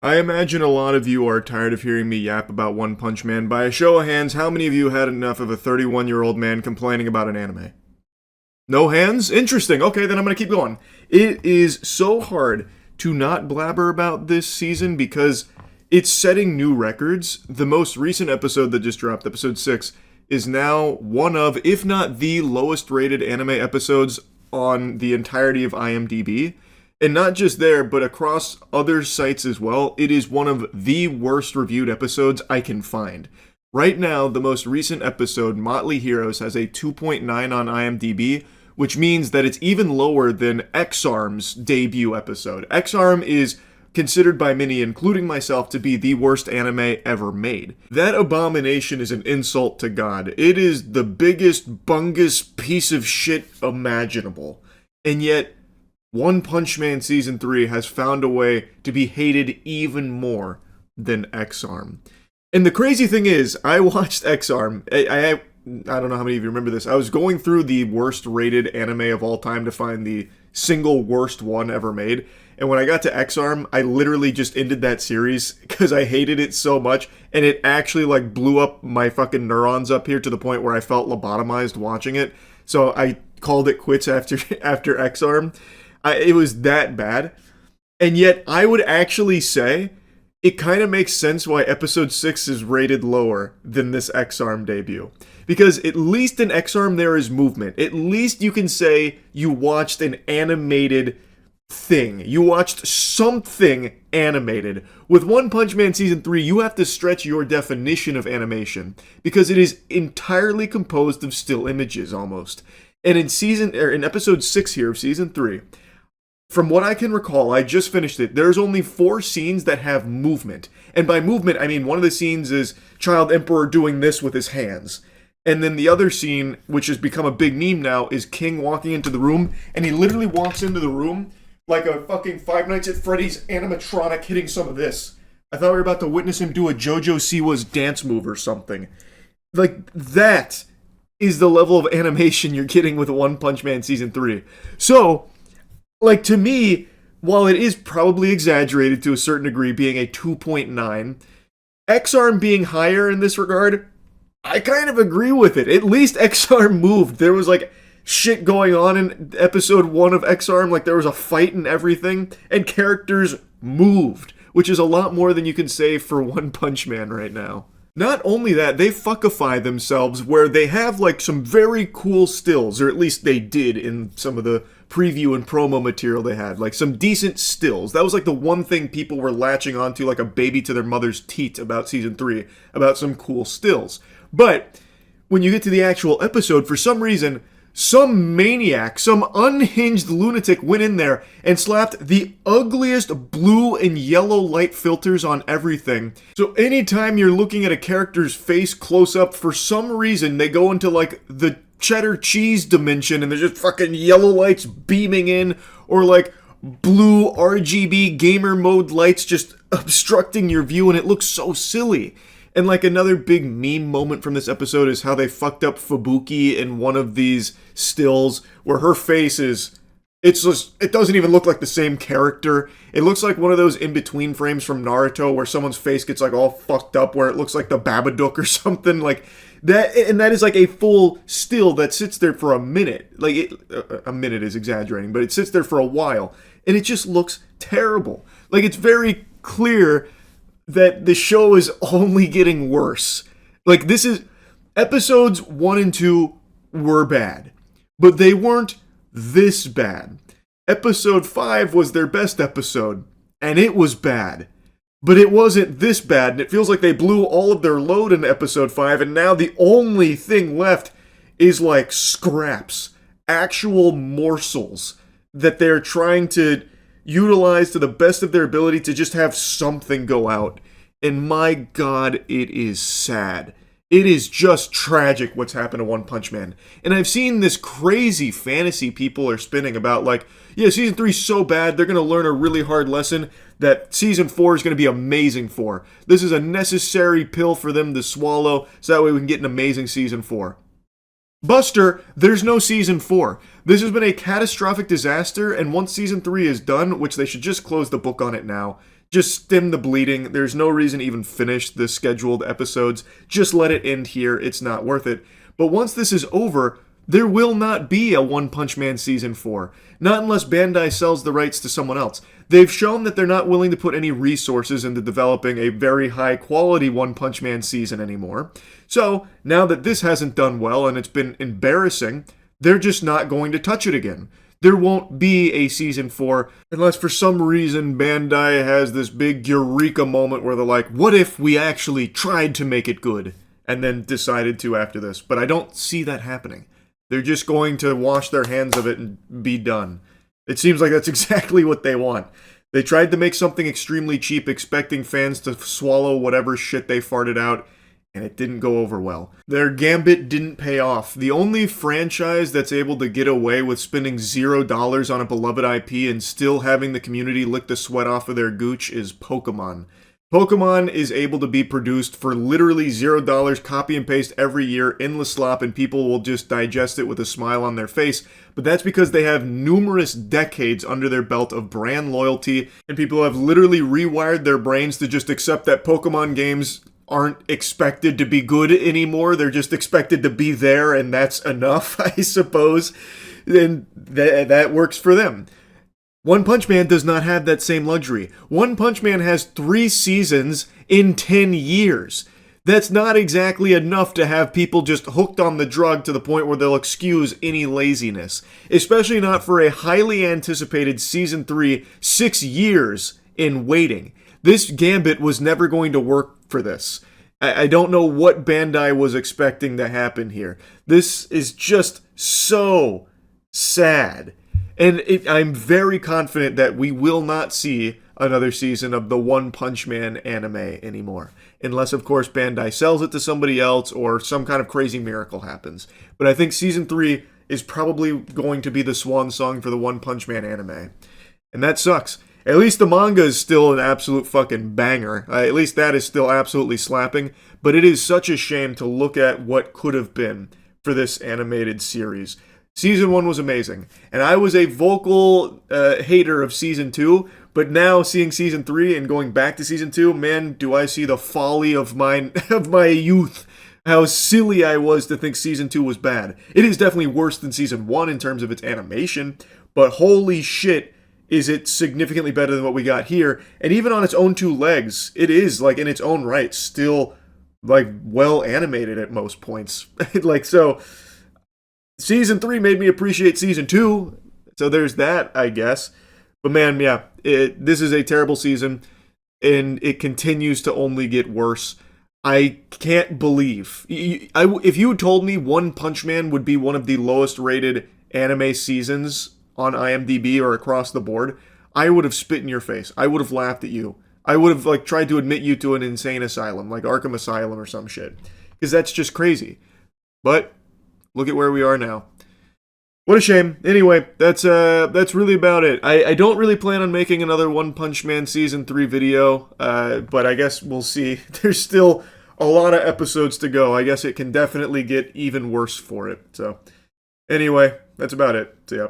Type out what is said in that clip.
I imagine a lot of you are tired of hearing me yap about One Punch Man. By a show of hands, how many of you had enough of a 31-year-old man complaining about an anime? No hands? Interesting. Okay, then I'm gonna keep going. It is so hard to not blabber about this season because it's setting new records. The most recent episode that just dropped, episode 6, is now one of, if not the lowest rated anime episodes on the entirety of IMDb. And not just there, but across other sites as well, it is one of the worst reviewed episodes I can find. Right now, the most recent episode, Motley Heroes, has a 2.9 on IMDb, which means that it's even lower than X-Arm's debut episode. X-Arm is considered by many, including myself, to be the worst anime ever made. That abomination is an insult to God. It is the biggest, bungus piece of shit imaginable. And yet, One Punch Man Season 3 has found a way to be hated even more than X-Arm. And the crazy thing is, I watched X-Arm. I don't know how many of you remember this. I was going through the worst rated anime of all time to find the single worst one ever made. And when I got to X-Arm, I literally just ended that series because I hated it so much. And it actually like blew up my fucking neurons up here to the point where I felt lobotomized watching it. So I called it quits after X-Arm. It was that bad. And yet I would actually say it kind of makes sense why episode 6 is rated lower than this X-Arm debut. Because at least in X-Arm there is movement. At least you can say you watched an animated thing. You watched something animated. With One Punch Man Season 3, you have to stretch your definition of animation. Because it is entirely composed of still images, almost. And in episode 6 here of Season 3, from what I can recall, I just finished it, there's only 4 scenes that have movement. And by movement, I mean one of the scenes is Child Emperor doing this with his hands. And then the other scene, which has become a big meme now, is King walking into the room, and he literally walks into the room like a fucking Five Nights at Freddy's animatronic hitting some of this. I thought we were about to witness him do a JoJo Siwa's dance move or something. Like, that is the level of animation you're getting with One Punch Man Season 3. So, like, to me, while it is probably exaggerated to a certain degree, being a 2.9, X-Arm being higher in this regard, I kind of agree with it. At least X-Arm moved. There was, like, shit going on in episode 1 of X-Arm. Like, there was a fight and everything. And characters moved. Which is a lot more than you can say for One Punch Man right now. Not only that, they fuckify themselves where they have, like, some very cool stills. Or at least they did in some of the preview and promo material they had. Like, some decent stills. That was, like, the one thing people were latching onto like a baby to their mother's teat about Season 3. About some cool stills. But when you get to the actual episode, for some reason, some maniac, some unhinged lunatic went in there and slapped the ugliest blue and yellow light filters on everything. So anytime you're looking at a character's face close up, for some reason, they go into like the cheddar cheese dimension and there's just fucking yellow lights beaming in, or like blue RGB gamer mode lights just obstructing your view, and it looks so silly. And like another big meme moment from this episode is how they fucked up Fubuki in one of these stills where her face is, it's just, it doesn't even look like the same character. It looks like one of those in-between frames from Naruto where someone's face gets like all fucked up where it looks like the Babadook or something like that. And that is like a full still that sits there for a minute. Like a minute is exaggerating, but it sits there for a while and it just looks terrible. Like it's very clear that the show is only getting worse. Like, this is... Episodes 1 and 2 were bad. But they weren't this bad. Episode 5 was their best episode. And it was bad. But it wasn't this bad. And it feels like they blew all of their load in episode 5. And now the only thing left is, like, scraps. Actual morsels that they're trying to utilize to the best of their ability to just have something go out. And my God, it is sad. It is just tragic what's happened to One Punch Man. And I've seen this crazy fantasy people are spinning about like, yeah, Season 3 is so bad, they're going to learn a really hard lesson that Season 4 is going to be amazing for. This is a necessary pill for them to swallow so that way we can get an amazing Season 4. Buster, there's no Season 4. This has been a catastrophic disaster, and once Season 3 is done, which they should just close the book on it now, Just stem the bleeding. There's no reason to even finish the scheduled episodes. Just let it end here. It's not worth it. But once this is over, there will not be a One Punch Man Season 4. Not unless Bandai sells the rights to someone else. They've shown that they're not willing to put any resources into developing a very high quality One Punch Man season anymore. So, now that this hasn't done well and it's been embarrassing, they're just not going to touch it again. There won't be a Season 4 unless for some reason Bandai has this big eureka moment where they're like, what if we actually tried to make it good? And then decided to after this. But I don't see that happening. They're just going to wash their hands of it and be done. It seems like that's exactly what they want. They tried to make something extremely cheap, expecting fans to swallow whatever shit they farted out, and it didn't go over well. Their gambit didn't pay off. The only franchise that's able to get away with spending $0 on a beloved IP and still having the community lick the sweat off of their gooch is Pokemon. Pokemon is able to be produced for literally $0, copy and paste every year, endless slop, and people will just digest it with a smile on their face. But that's because they have numerous decades under their belt of brand loyalty, and people have literally rewired their brains to just accept that Pokemon games aren't expected to be good anymore. They're just expected to be there, and that's enough, I suppose. And that works for them. One Punch Man does not have that same luxury. One Punch Man has 3 seasons in 10 years. That's not exactly enough to have people just hooked on the drug to the point where they'll excuse any laziness. Especially not for a highly anticipated Season 3, 6 years in waiting. This gambit was never going to work for this. I don't know what Bandai was expecting to happen here. This is just so sad. And I'm very confident that we will not see another season of the One Punch Man anime anymore. Unless, of course, Bandai sells it to somebody else or some kind of crazy miracle happens. But I think Season 3 is probably going to be the swan song for the One Punch Man anime. And that sucks. At least the manga is still an absolute fucking banger. At least that is still absolutely slapping. But it is such a shame to look at what could have been for this animated series. Season 1 was amazing, and I was a vocal hater of Season 2, but now seeing Season 3 and going back to Season 2, man, do I see the folly of my youth. How silly I was to think Season 2 was bad. It is definitely worse than Season 1 in terms of its animation, but holy shit, is it significantly better than what we got here, and even on its own 2 legs, it is, like, in its own right, still, like, well animated at most points. Like, so... Season 3 made me appreciate Season 2, so there's that, I guess. But man, yeah, this is a terrible season, and it continues to only get worse. I can't believe... if you had told me One Punch Man would be one of the lowest rated anime seasons on IMDb or across the board, I would have spit in your face. I would have laughed at you. I would have like tried to admit you to an insane asylum, like Arkham Asylum or some shit. Because that's just crazy. But... look at where we are now. What a shame. Anyway, that's really about it. I don't really plan on making another One Punch Man Season 3 video, but I guess we'll see. There's still a lot of episodes to go. I guess it can definitely get even worse for it. So, anyway, that's about it. See ya.